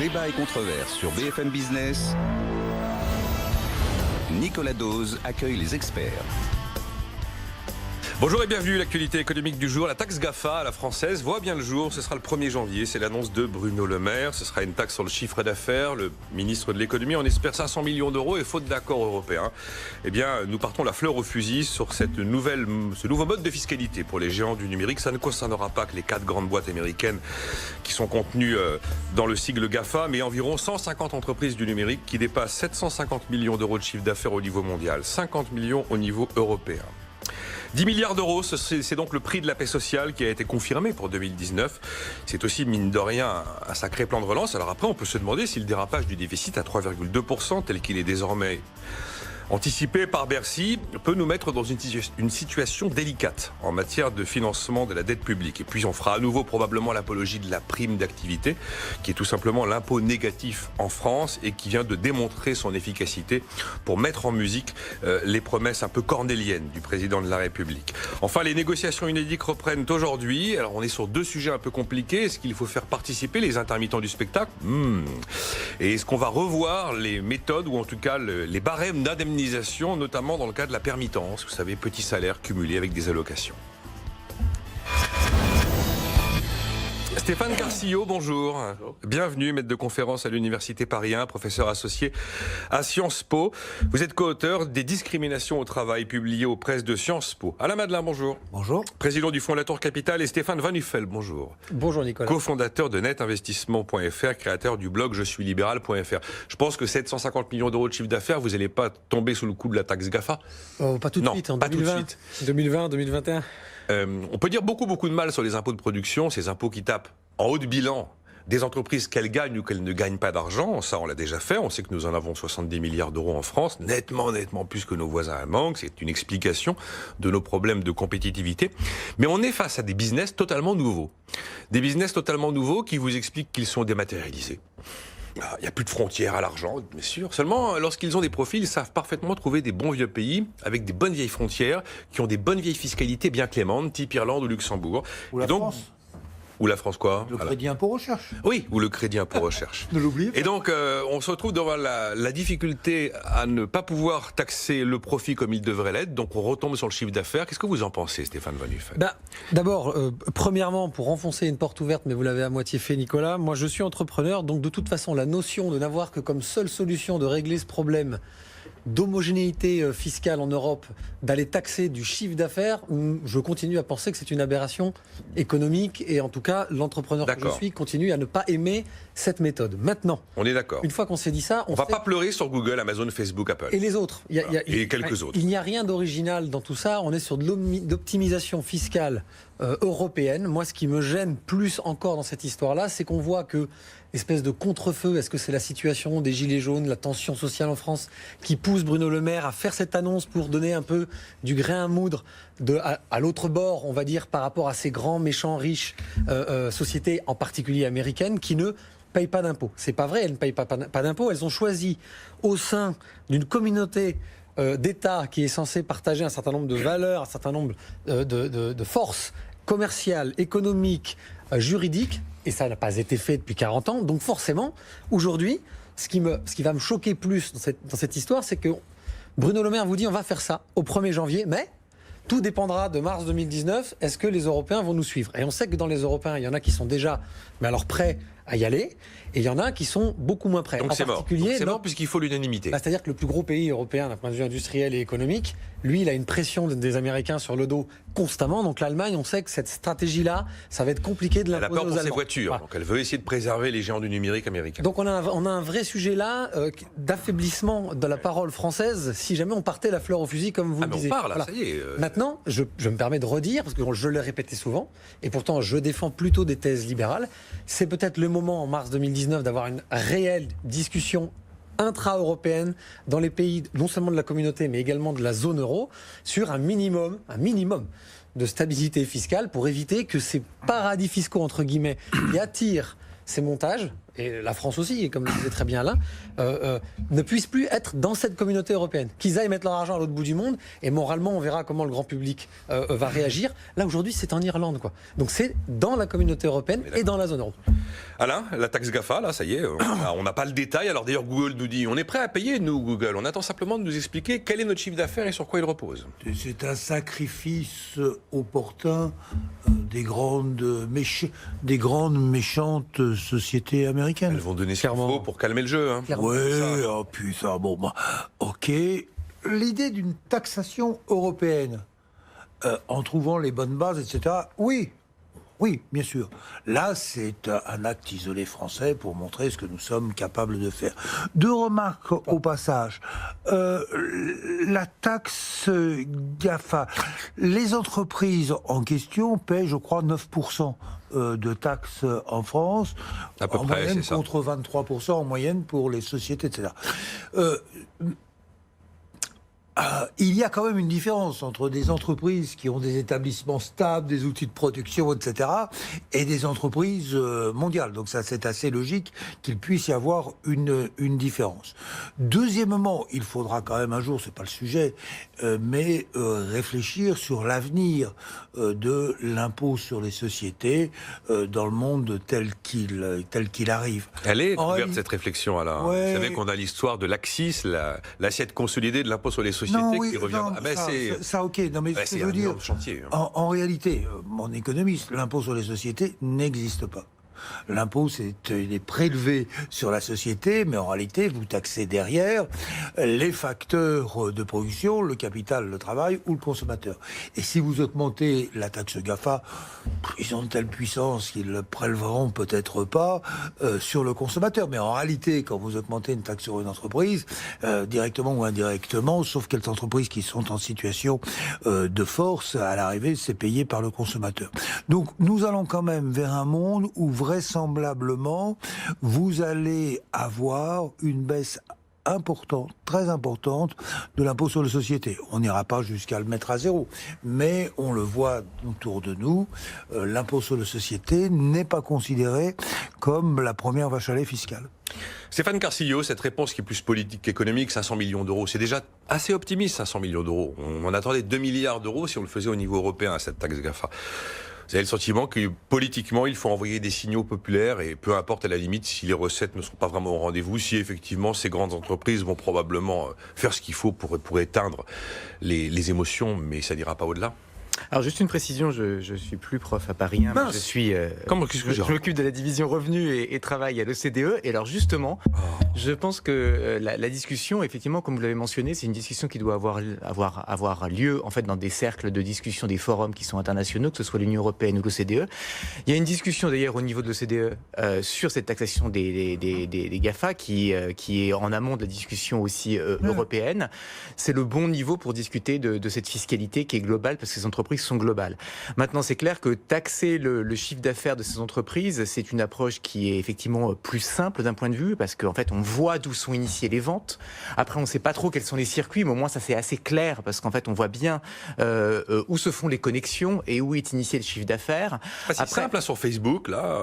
Débat et controverse sur BFM Business. Nicolas Dose accueille les experts. Bonjour et bienvenue, l'actualité économique du jour. La taxe GAFA à la française voit bien le jour, ce sera le 1er janvier, c'est l'annonce de Bruno Le Maire. Ce sera une taxe sur le chiffre d'affaires, le ministre de l'économie en espère 500 millions d'euros et faute d'accord européen, eh bien nous partons la fleur au fusil sur ce nouveau mode de fiscalité pour les géants du numérique. Ça ne concernera pas que les 4 grandes boîtes américaines qui sont contenues dans le sigle GAFA, mais environ 150 entreprises du numérique qui dépassent 750 millions d'euros de chiffre d'affaires au niveau mondial, 50 millions au niveau européen. 10 milliards d'euros, c'est donc le prix de la paix sociale qui a été confirmé pour 2019. C'est aussi, mine de rien, un sacré plan de relance. Alors après, on peut se demander si le dérapage du déficit à 3,2%, tel qu'il est désormais anticipé par Bercy, peut nous mettre dans une situation délicate en matière de financement de la dette publique. Et puis on fera à nouveau probablement l'apologie de la prime d'activité, qui est tout simplement l'impôt négatif en France et qui vient de démontrer son efficacité pour mettre en musique les promesses un peu cornéliennes du président de la République. Enfin, les négociations UNEDIC reprennent aujourd'hui. Alors on est sur 2 sujets un peu compliqués. Est-ce qu'il faut faire participer les intermittents du spectacle Et est-ce qu'on va revoir les méthodes ou en tout cas les barèmes d'indemnisation, notamment dans le cas de la permittence, vous savez, petit salaire cumulé avec des allocations. Stéphane Carcillo, bonjour. Bonjour. Bienvenue, maître de conférence à l'Université Paris 1, professeur associé à Sciences Po. Vous êtes co-auteur des discriminations au travail publiées aux presses de Sciences Po. Alain Madelin, bonjour. Bonjour. Président du Fonds Latour Capital et Stéphane Van Nuffel, bonjour. Bonjour Nicolas. Co-fondateur de netinvestissement.fr, créateur du blog je suis libéral.fr. Je pense que 750 millions d'euros de chiffre d'affaires, vous n'allez pas tomber sous le coup de la taxe GAFA? Pas tout de suite, en 2020. 2020, 2021. On peut dire beaucoup de mal sur les impôts de production, ces impôts qui tapent en haut de bilan des entreprises qu'elles gagnent ou qu'elles ne gagnent pas d'argent. Ça, on l'a déjà fait. On sait que nous en avons 70 milliards d'euros en France, nettement plus que nos voisins allemands. C'est une explication de nos problèmes de compétitivité. Mais on est face à des business totalement nouveaux. Des business totalement nouveaux qui vous expliquent qu'ils sont dématérialisés. Il n'y a plus de frontières à l'argent, bien sûr. Seulement, lorsqu'ils ont des profils, ils savent parfaitement trouver des bons vieux pays avec des bonnes vieilles frontières, qui ont des bonnes vieilles fiscalités bien clémentes, type Irlande ou Luxembourg. Ou la France. Ou la France quoi? Le crédit impôt recherche. Oui, ou le crédit impôt recherche. Ne l'oubliez pas. Et donc, on se retrouve devant la difficulté à ne pas pouvoir taxer le profit comme il devrait l'être. Donc, on retombe sur le chiffre d'affaires. Qu'est-ce que vous en pensez, Stéphane Van Nuffel? D'abord, premièrement, pour enfoncer une porte ouverte, mais vous l'avez à moitié fait, Nicolas, moi je suis entrepreneur, donc de toute façon, la notion de n'avoir que comme seule solution de régler ce problème d'homogénéité fiscale en Europe, d'aller taxer du chiffre d'affaires, je continue à penser que c'est une aberration économique et en tout cas l'entrepreneur que je suis continue à ne pas aimer cette méthode. Maintenant, on est d'accord. Une fois qu'on s'est dit ça, on va pas pleurer sur Google, Amazon, Facebook, Apple. Et les autres. Et quelques autres. Il n'y a rien d'original dans tout ça. On est sur de l'optimisation fiscale européenne. Moi, ce qui me gêne plus encore dans cette histoire-là, c'est qu'on voit que espèce de contre-feu, est-ce que c'est la situation des gilets jaunes, la tension sociale en France qui pousse Bruno Le Maire à faire cette annonce pour donner un peu du grain à moudre à l'autre bord, on va dire, par rapport à ces grands, méchants, riches sociétés, en particulier américaines, qui ne payent pas d'impôts. C'est pas vrai, elles ne payent pas d'impôts. Elles ont choisi au sein d'une communauté d'États qui est censée partager un certain nombre de valeurs, un certain nombre de forces commerciales, économiques, juridiques, et ça n'a pas été fait depuis 40 ans. Donc forcément, aujourd'hui, ce qui va me choquer plus dans cette histoire, c'est que Bruno Le Maire vous dit on va faire ça au 1er janvier, mais tout dépendra de mars 2019. Est-ce que les Européens vont nous suivre? Et on sait que dans les Européens, il y en a qui sont déjà prêts à y aller, et il y en a qui sont beaucoup moins prêts. Donc c'est mort. C'est mort puisqu'il faut l'unanimité. C'est-à-dire que le plus gros pays européen d'un point de vue industriel et économique, lui, il a une pression des Américains sur le dos constamment. Donc l'Allemagne, on sait que cette stratégie-là, ça va être compliqué de l'imposer aux Allemands. Elle a peur pour ses voitures, voilà. Donc elle veut essayer de préserver les géants du numérique américain. Donc on a un vrai sujet là d'affaiblissement de la parole française si jamais on partait la fleur au fusil comme vous le disiez. On part là, ça y est. Maintenant, je me permets de redire, parce que je l'ai répété souvent, et pourtant je défends plutôt des thèses libérales, c'est peut-être le moment en mars 2019 d'avoir une réelle discussion intra-européenne dans les pays non seulement de la communauté mais également de la zone euro sur un minimum de stabilité fiscale pour éviter que ces paradis fiscaux entre guillemets qui attirent ces montages et la France aussi, comme le disait très bien Alain, ne puissent plus être dans cette communauté européenne. Qu'ils aillent mettre leur argent à l'autre bout du monde, et moralement, on verra comment le grand public va réagir. Là, aujourd'hui, c'est en Irlande, quoi. Donc c'est dans la communauté européenne et dans la zone euro. Alain, la taxe GAFA, là, ça y est, on n'a pas le détail. Alors d'ailleurs, Google nous dit, on est prêt à payer, nous, Google. On attend simplement de nous expliquer quel est notre chiffre d'affaires et sur quoi il repose. C'est un sacrifice opportun des grandes méchantes sociétés américaines. Elles vont donner ce qu'il faut pour calmer le jeu. Hein. Oui, oh putain, bon, bah, ok. L'idée d'une taxation européenne, en trouvant les bonnes bases, etc., oui, bien sûr. Là, c'est un acte isolé français pour montrer ce que nous sommes capables de faire. Deux remarques au passage. La taxe GAFA. Les entreprises en question paient, je crois, 9% de taxes en France. À peu en près, moyenne, c'est ça. contre 23% en moyenne pour les sociétés, etc. Il y a quand même une différence entre des entreprises qui ont des établissements stables, des outils de production, etc., et des entreprises mondiales. Donc ça, c'est assez logique qu'il puisse y avoir une différence. Deuxièmement, il faudra quand même un jour, c'est pas le sujet, mais réfléchir sur l'avenir de l'impôt sur les sociétés dans le monde tel qu'il arrive. Elle est ouverte, cette réflexion, Alain. Ouais. Vous savez qu'on a l'histoire de l'ACCIS, l'assiette consolidée de l'impôt sur les sociétés, qui revient. Non, ça, ok. Non, mais ce que je veux dire, chantier. en réalité, mon économiste, l'impôt sur les sociétés n'existe pas. L'impôt, il est prélevé sur la société, mais en réalité, vous taxez derrière les facteurs de production, le capital, le travail ou le consommateur. Et si vous augmentez la taxe GAFA, ils ont une telle puissance qu'ils le prélèveront peut-être pas sur le consommateur. Mais en réalité, quand vous augmentez une taxe sur une entreprise, directement ou indirectement, sauf quelques entreprises qui sont en situation de force, à l'arrivée, c'est payé par le consommateur. Donc, nous allons quand même vers un monde où vraisemblablement, vous allez avoir une baisse importante, très importante, de l'impôt sur les sociétés. On n'ira pas jusqu'à le mettre à zéro, mais on le voit autour de nous, l'impôt sur les sociétés n'est pas considéré comme la première vache à lait fiscale. Stéphane Carcillo, cette réponse qui est plus politique qu'économique, 500 millions d'euros, c'est déjà assez optimiste, 500 millions d'euros. On en attendait 2 milliards d'euros si on le faisait au niveau européen, cette taxe GAFA. Vous avez le sentiment que politiquement, il faut envoyer des signaux populaires et peu importe à la limite si les recettes ne sont pas vraiment au rendez-vous, si effectivement ces grandes entreprises vont probablement faire ce qu'il faut pour éteindre les émotions, mais ça n'ira pas au-delà. Alors juste une précision, je suis plus prof à Paris, hein, mais je suis. Je m'occupe de la division revenus et travail à l'OCDE. Et alors justement, je pense que la discussion, effectivement, comme vous l'avez mentionné, c'est une discussion qui doit avoir lieu en fait dans des cercles de discussion, des forums qui sont internationaux, que ce soit l'Union européenne ou l'OCDE. Il y a une discussion d'ailleurs au niveau de l'OCDE sur cette taxation des GAFA qui est en amont de la discussion aussi européenne. C'est le bon niveau pour discuter de cette fiscalité qui est globale parce que ces entreprises sont globales. Maintenant, c'est clair que taxer le chiffre d'affaires de ces entreprises, c'est une approche qui est effectivement plus simple d'un point de vue, parce qu'en fait, on voit d'où sont initiées les ventes. Après, on ne sait pas trop quels sont les circuits, mais au moins, ça c'est assez clair, parce qu'en fait, on voit bien où se font les connexions et où est initié le chiffre d'affaires. C'est simple, là, sur Facebook, là,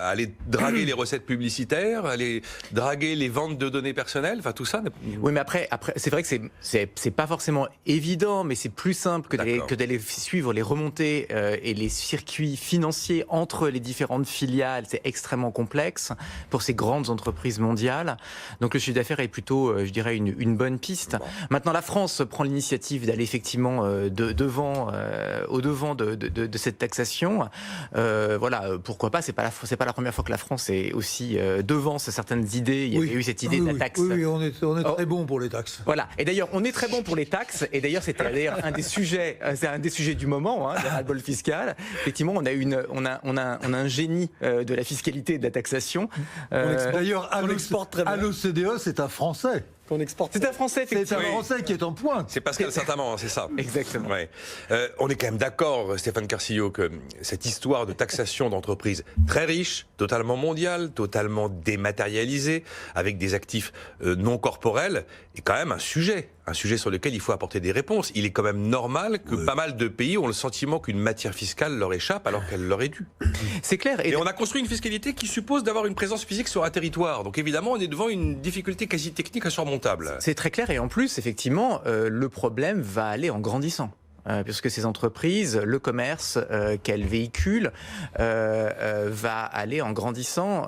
aller draguer les recettes publicitaires, aller draguer les ventes de données personnelles, enfin tout ça. Oui, mais après c'est vrai que c'est pas forcément évident, mais c'est plus simple que d'aller suivre les remontées et les circuits financiers entre les différentes filiales. C'est extrêmement complexe pour ces grandes entreprises mondiales. Donc le chiffre d'affaires est plutôt, je dirais, une bonne piste. Bon. Maintenant, la France prend l'initiative d'aller effectivement au devant de cette taxation. Voilà, pourquoi pas. C'est pas la première fois que la France est aussi devance certaines idées. Il y avait eu cette idée de la taxe. Oui, on est très bon pour les taxes. Voilà. Et d'ailleurs, on est très bon pour les taxes. Et d'ailleurs, c'était d'ailleurs un des sujets du moment, le ras-le-bol fiscal. Effectivement, on a un génie de la fiscalité et de la taxation. D'ailleurs, à l'OCDE, c'est un Français. Qu'on exporte. C'est un Français, c'est un Français qui est en pointe. C'est Pascal Saint-Amand, c'est ça. Exactement. Ouais. On est quand même d'accord, Stéphane Carcillo, que cette histoire de taxation d'entreprises très riches, totalement mondiales, totalement dématérialisées, avec des actifs non corporels, est quand même un sujet un sujet sur lequel il faut apporter des réponses. Il est quand même normal que pas mal de pays ont le sentiment qu'une matière fiscale leur échappe alors qu'elle leur est due. C'est clair. Et on a construit une fiscalité qui suppose d'avoir une présence physique sur un territoire. Donc évidemment, on est devant une difficulté quasi technique insurmontable. C'est très clair et en plus, effectivement, le problème va aller en grandissant. Puisque ces entreprises, le commerce qu'elles véhiculent va aller en grandissant.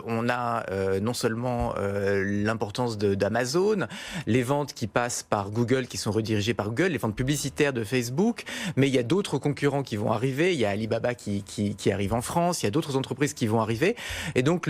On a non seulement l'importance d'Amazon, les ventes qui passent par Google, qui sont redirigées par Google, les ventes publicitaires de Facebook, mais il y a d'autres concurrents qui vont arriver. Il y a Alibaba qui arrive en France, il y a d'autres entreprises qui vont arriver. Et donc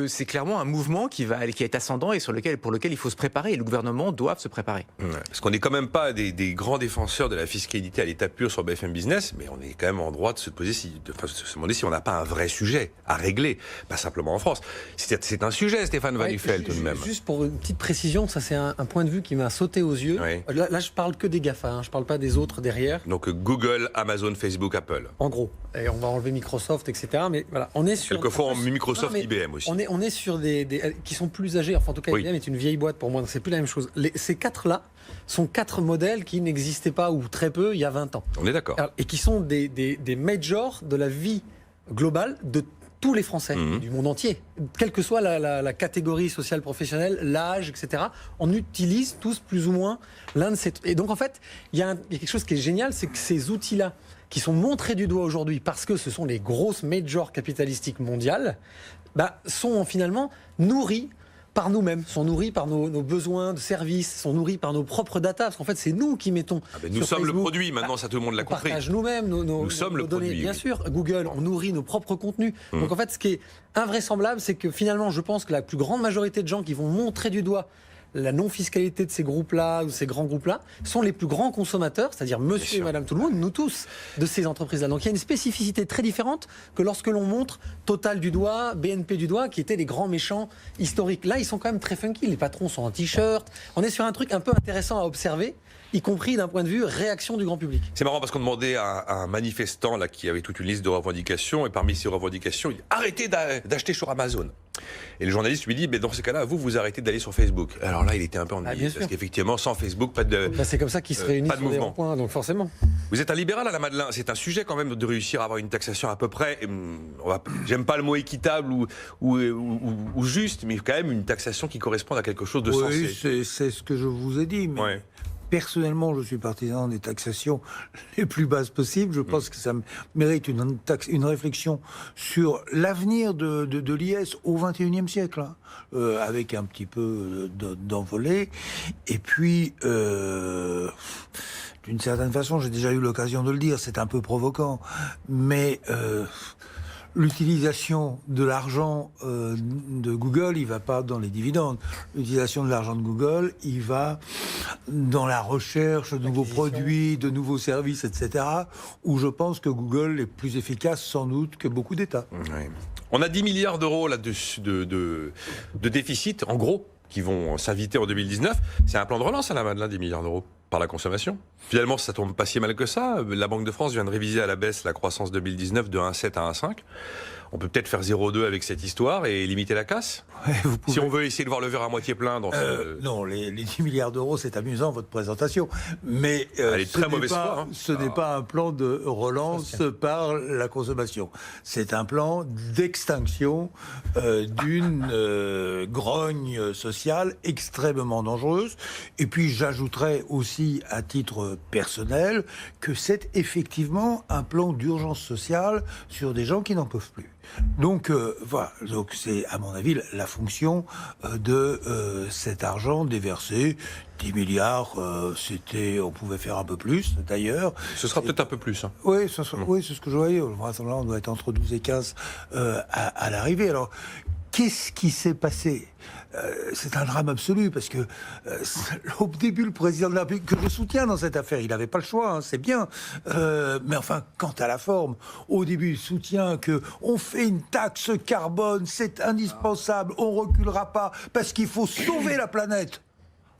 c'est clairement un mouvement qui est ascendant et pour lequel il faut se préparer. Et le gouvernement doit se préparer. Parce qu'on n'est quand même pas des grands défenseurs de la fiscalité à l'état pur sur BFM Business, mais on est quand même en droit de se demander si on n'a pas un vrai sujet à régler, pas simplement en France. C'est un sujet, Stéphane Wannefeld, tout de même. Juste pour une petite précision, ça c'est un point de vue qui m'a sauté aux yeux. Oui. Là, je parle que des GAFA, je parle pas des autres derrière. Donc Google, Amazon, Facebook, Apple. En gros, et on va enlever Microsoft, etc. Mais voilà, on est sur quelquefois Microsoft, IBM aussi. On est sur des qui sont plus âgés. Enfin, en tout cas, IBM est une vieille boîte pour moi, donc c'est plus la même chose. Ces quatre-là sont 4 modèles qui n'existaient pas ou très peu il y a 20 ans. On est d'accord. Et qui sont des majors de la vie globale de tous les Français, du monde entier. Quelle que soit la catégorie sociale professionnelle, l'âge, etc. On utilise tous plus ou moins l'un de ces... Et donc en fait, il y a quelque chose qui est génial, c'est que ces outils-là, qui sont montrés du doigt aujourd'hui parce que ce sont les grosses majors capitalistiques mondiales, sont finalement nourris par nous-mêmes, sont nourris par nos besoins de services, sont nourris par nos propres datas, parce qu'en fait c'est nous qui mettons nous sommes le produit, maintenant ça tout le monde l'a compris. On partage nous-mêmes nous sommes le données. produit. Bien sûr, Google, on nourrit nos propres contenus. Donc en fait ce qui est invraisemblable, c'est que finalement je pense que la plus grande majorité de gens qui vont montrer du doigt la non-fiscalité de ces groupes-là ou ces grands groupes-là sont les plus grands consommateurs, c'est-à-dire monsieur et madame tout le monde, nous tous, de ces entreprises-là. Donc il y a une spécificité très différente que lorsque l'on montre Total du doigt, BNP du doigt, qui étaient les grands méchants historiques. Là, ils sont quand même très funky, les patrons sont en t-shirt. On est sur un truc un peu intéressant à observer, y compris d'un point de vue réaction du grand public. C'est marrant parce qu'on demandait à un manifestant là, qui avait toute une liste de revendications, et parmi ces revendications, il dit « Arrêtez d'acheter sur Amazon ». Et le journaliste lui dit, mais dans ces cas-là, vous arrêtez d'aller sur Facebook. Alors là, il était un peu ennuyé, parce qu'effectivement, sans Facebook, pas de c'est comme ça qu'ils se réunissent sur des ronds-points, donc forcément. Vous êtes un libéral à la Madeleine, c'est un sujet quand même de réussir à avoir une taxation à peu près, j'aime pas le mot équitable ou juste, mais quand même une taxation qui corresponde à quelque chose de sensé. Oui, c'est ce que je vous ai dit, mais... Personnellement, je suis partisan des taxations les plus basses possibles. Je pense que ça mérite une réflexion sur l'avenir de l'IS au XXIe siècle, avec un petit peu d'envolée. Et puis, d'une certaine façon, j'ai déjà eu l'occasion de le dire, c'est un peu provoquant, mais... l'utilisation de l'argent de Google, il va pas dans les dividendes. L'utilisation de l'argent de Google, il va dans la recherche de nouveaux produits, de nouveaux services, etc. Où je pense que Google est plus efficace sans doute que beaucoup d'États. Oui. On a 10 milliards d'euros là, de déficit, en gros, qui vont s'inviter en 2019. C'est un plan de relance à la Madeleine, 10 milliards d'euros par la consommation. Finalement, ça tombe pas si mal que ça. La Banque de France vient de réviser à la baisse la croissance 2019 de 1,7 à 1,5. On peut peut-être faire 0,2 avec cette histoire et limiter la casse. Ouais, si on veut essayer de voir le verre à moitié plein dans Non, les 10 milliards d'euros, c'est amusant, votre présentation. Mais elle est très mauvaise foi. Ce n'est pas un plan de relance par la consommation. C'est un plan d'extinction d'une grogne sociale extrêmement dangereuse. Et puis, j'ajouterais aussi, à titre personnel, que c'est effectivement un plan d'urgence sociale sur des gens qui n'en peuvent plus. Donc voilà, donc c'est à mon avis la fonction de cet argent déversé. 10 milliards, on pouvait faire un peu plus d'ailleurs. Ce sera peut-être un peu plus. Hein. Oui, c'est ce que je voyais. Là, on doit être entre 12 et 15 à l'arrivée. Alors, qu'est-ce qui s'est passé ? C'est un drame absolu parce que au début, le président de la République, que je soutiens dans cette affaire, il n'avait pas le choix, c'est bien. Mais enfin, quant à la forme, au début, il soutient qu'on fait une taxe carbone, c'est indispensable, on reculera pas parce qu'il faut sauver la planète.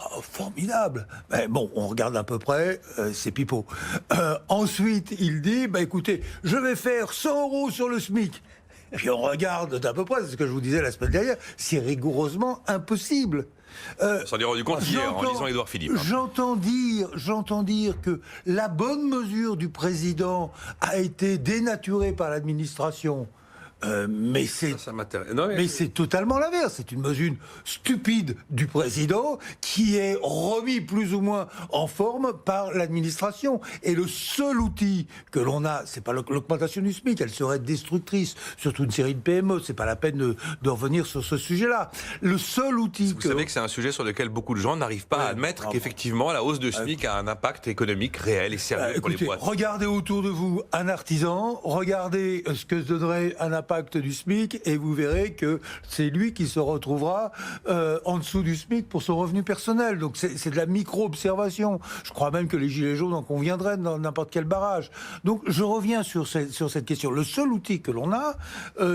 Oh, formidable. Mais bon, on regarde à peu près, c'est pipeau. Ensuite, il dit, écoutez, je vais faire 100 € sur le SMIC. Puis on regarde d'à peu près, c'est ce que je vous disais la semaine dernière, c'est rigoureusement impossible. On s'en est rendu compte hier en lisant Édouard Philippe. J'entends dire que la bonne mesure du président a été dénaturée par l'administration. Mais c'est totalement l'inverse. C'est une mesure stupide du président qui est remis plus ou moins en forme par l'administration. Et le seul outil que l'on a, c'est pas l'augmentation du SMIC, elle serait destructrice sur toute une série de PME. C'est pas la peine de revenir sur ce sujet-là. Le seul outil. Vous savez que c'est un sujet sur lequel beaucoup de gens n'arrivent pas à admettre qu'effectivement la hausse de SMIC a un impact économique réel et sérieux pour les boîtes. Regardez autour de vous un artisan, regardez ce que donnerait un impact du SMIC et vous verrez que c'est lui qui se retrouvera en dessous du SMIC pour son revenu personnel. Donc c'est de la micro-observation. Je crois même que les Gilets jaunes en conviendraient dans n'importe quel barrage. Donc je reviens sur cette question. Le seul outil que l'on a,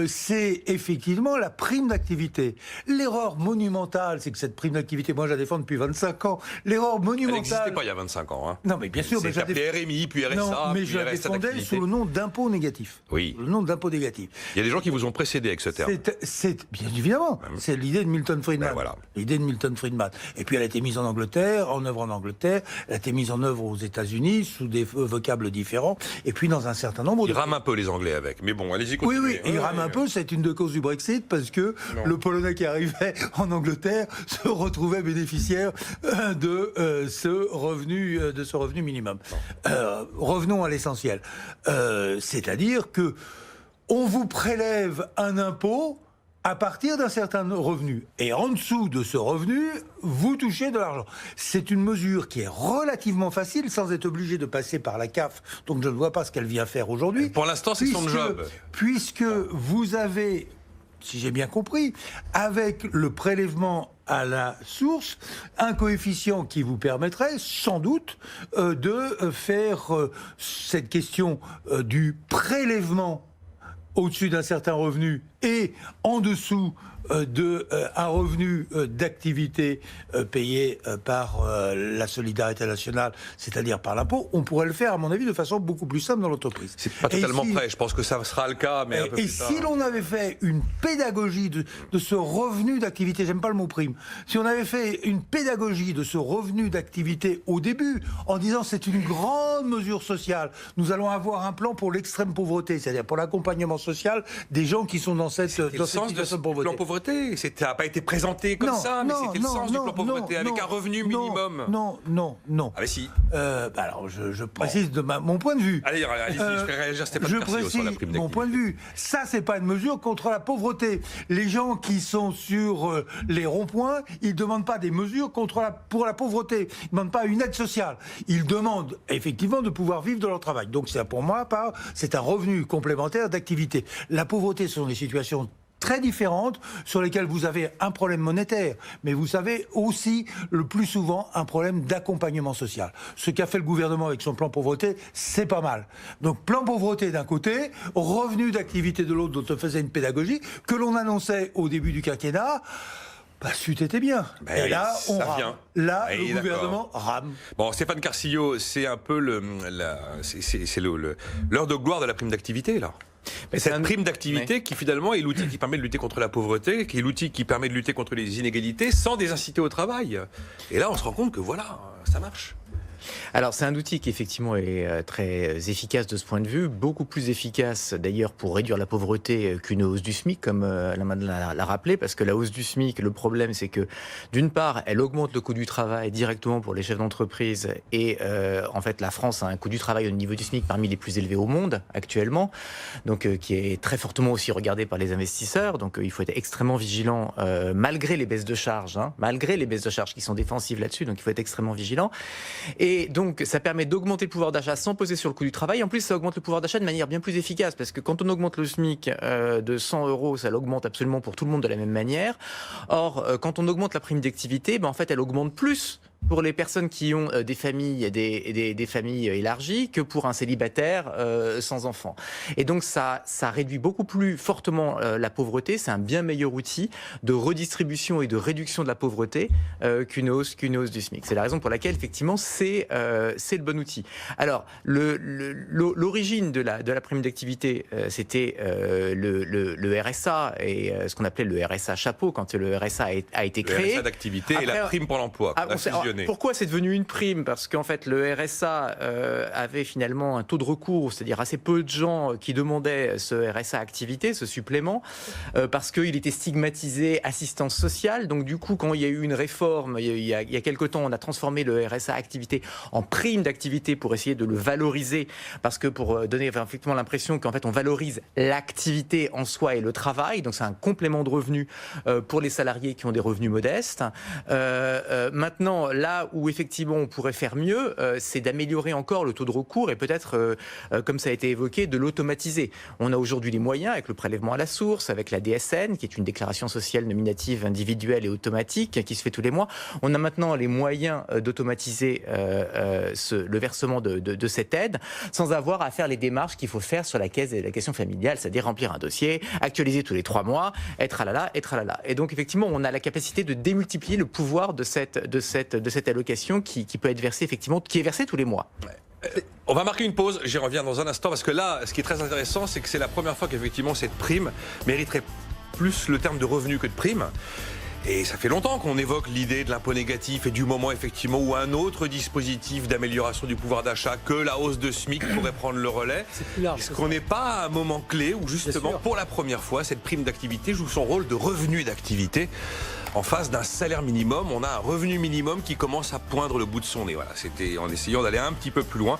c'est effectivement la prime d'activité. L'erreur monumentale, c'est que cette prime d'activité, moi je la défends depuis 25 ans, l'erreur monumentale... Elle n'existait pas il y a 25 ans. Hein. Non mais bien sûr... C'est appelé RMI, puis RSA, non, mais puis je la défendais sous le nom d'impôt négatif. Oui. Le nom d'impôt négatif. Il y a des gens qui vous ont précédé avec ce terme. C'est bien évidemment, c'est l'idée de Milton Friedman. Ben voilà. L'idée de Milton Friedman. Et puis elle a été mise en œuvre en Angleterre, elle a été mise en œuvre aux États-Unis sous des vocables différents, et puis dans un certain nombre Ils rament un peu les Anglais avec, mais bon, allez-y, continuez. Oui, ils rament un peu, c'est une des causes du Brexit, parce que le Polonais qui arrivait en Angleterre se retrouvait bénéficiaire de ce revenu minimum. Revenons à l'essentiel. C'est-à-dire que on vous prélève un impôt à partir d'un certain revenu. Et en dessous de ce revenu, vous touchez de l'argent. C'est une mesure qui est relativement facile, sans être obligé de passer par la CAF. Donc je ne vois pas ce qu'elle vient faire aujourd'hui. Pour l'instant, c'est son job. Puisque vous avez, si j'ai bien compris, avec le prélèvement à la source, un coefficient qui vous permettrait sans doute de faire cette question du prélèvement au-dessus d'un certain revenu et en dessous d'un revenu d'activité payé par la solidarité nationale, c'est-à-dire par l'impôt, on pourrait le faire, à mon avis, de façon beaucoup plus simple dans l'entreprise. C'est pas totalement prêt, je pense que ça sera le cas, mais un peu plus tard. Et si l'on avait fait une pédagogie de ce revenu d'activité, j'aime pas le mot prime, si on avait fait une pédagogie de ce revenu d'activité au début, en disant c'est une grande mesure sociale, nous allons avoir un plan pour l'extrême pauvreté, c'est-à-dire pour l'accompagnement social des gens qui sont dans cette situation de pauvreté. Ça n'a pas été présenté comme ça, mais c'était le sens du plan pauvreté, avec un revenu minimum. Non. Ah mais si. Alors, je précise mon point de vue. Allez-y, je ferai réagir Stéphane Carcillo sur la prime d'activité. Mon point de vue. Ça, c'est pas une mesure contre la pauvreté. Les gens qui sont sur les ronds-points, ils demandent pas des mesures pour la pauvreté. Ils demandent pas une aide sociale. Ils demandent effectivement de pouvoir vivre de leur travail. Donc, pour moi, c'est un revenu complémentaire d'activité. La pauvreté, ce sont des situations très différentes sur lesquelles vous avez un problème monétaire, mais vous avez aussi le plus souvent un problème d'accompagnement social. Ce qu'a fait le gouvernement avec son plan pauvreté, c'est pas mal. Donc plan pauvreté d'un côté, revenu d'activité de l'autre, dont on faisait une pédagogie, que l'on annonçait au début du quinquennat. C'eût été bien. Et là, on rame. Là, le gouvernement rame. Bon, Stéphane Carcillo, c'est un peu l'heure de gloire de la prime d'activité, là. Mais cette prime d'activité qui finalement est l'outil qui permet de lutter contre la pauvreté, qui est l'outil qui permet de lutter contre les inégalités sans désinciter au travail. Et là, on se rend compte que voilà, ça marche. Alors c'est un outil qui effectivement est très efficace de ce point de vue, beaucoup plus efficace d'ailleurs pour réduire la pauvreté qu'une hausse du SMIC, comme Alain l'a rappelé, parce que la hausse du SMIC, le problème c'est que d'une part, elle augmente le coût du travail directement pour les chefs d'entreprise et en fait la France a un coût du travail au niveau du SMIC parmi les plus élevés au monde actuellement, donc qui est très fortement aussi regardé par les investisseurs, donc il faut être extrêmement vigilant malgré les baisses de charges, malgré les baisses de charges qui sont défensives là-dessus, donc il faut être extrêmement vigilant. Et donc, ça permet d'augmenter le pouvoir d'achat sans peser sur le coût du travail. En plus, ça augmente le pouvoir d'achat de manière bien plus efficace parce que quand on augmente le SMIC de 100 €, ça l'augmente absolument pour tout le monde de la même manière. Or, quand on augmente la prime d'activité, en fait, elle augmente plus pour les personnes qui ont des familles, des familles élargies que pour un célibataire sans enfant. Et donc ça réduit beaucoup plus fortement la pauvreté. C'est un bien meilleur outil de redistribution et de réduction de la pauvreté qu'une hausse du SMIC. C'est la raison pour laquelle effectivement c'est le bon outil. Alors l'origine de la prime d'activité, c'était le RSA et ce qu'on appelait le RSA chapeau quand le RSA a été créé. Le RSA d'activité et la prime pour l'emploi. Pourquoi c'est devenu une prime? Parce qu'en fait, le RSA avait finalement un taux de recours, c'est-à-dire assez peu de gens qui demandaient ce RSA activité, ce supplément, parce qu'il était stigmatisé assistance sociale. Donc du coup, quand il y a eu une réforme, il y a quelque temps, on a transformé le RSA activité en prime d'activité pour essayer de le valoriser, parce que pour donner effectivement l'impression qu'en fait, on valorise l'activité en soi et le travail. Donc c'est un complément de revenu pour les salariés qui ont des revenus modestes. Maintenant, là où effectivement on pourrait faire mieux, c'est d'améliorer encore le taux de recours et peut-être, comme ça a été évoqué, de l'automatiser. On a aujourd'hui les moyens avec le prélèvement à la source, avec la DSN, qui est une déclaration sociale nominative individuelle et automatique qui se fait tous les mois. On a maintenant les moyens d'automatiser le versement de cette aide sans avoir à faire les démarches qu'il faut faire sur la caisse de l'allocation familiale, c'est-à-dire remplir un dossier, actualiser tous les 3 mois, être à la. Et donc effectivement, on a la capacité de démultiplier le pouvoir de cette allocation qui peut être versée effectivement, qui est versée tous les mois. On va marquer une pause, j'y reviens dans un instant, parce que là, ce qui est très intéressant, c'est que c'est la première fois qu'effectivement cette prime mériterait plus le terme de revenu que de prime. Et ça fait longtemps qu'on évoque l'idée de l'impôt négatif et du moment effectivement où un autre dispositif d'amélioration du pouvoir d'achat que la hausse de SMIC pourrait prendre le relais. C'est plus large. Est-ce qu'on n'est pas à un moment clé où justement pour la première fois cette prime d'activité joue son rôle de revenu d'activité? En face d'un salaire minimum, on a un revenu minimum qui commence à poindre le bout de son nez. Voilà, c'était en essayant d'aller un petit peu plus loin.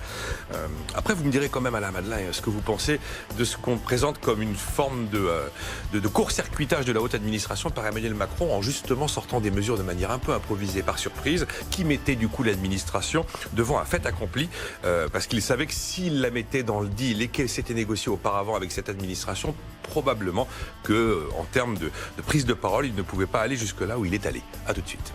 Après, vous me direz quand même, Alain Madelin, ce que vous pensez de ce qu'on présente comme une forme de court-circuitage de la haute administration par Emmanuel Macron en justement sortant des mesures de manière un peu improvisée par surprise, qui mettait du coup l'administration devant un fait accompli, parce qu'il savait que s'il la mettait dans le deal et qu'elle s'était négociée auparavant avec cette administration, probablement que en termes de prise de parole, il ne pouvait pas aller jusque là où il est allé. À tout de suite.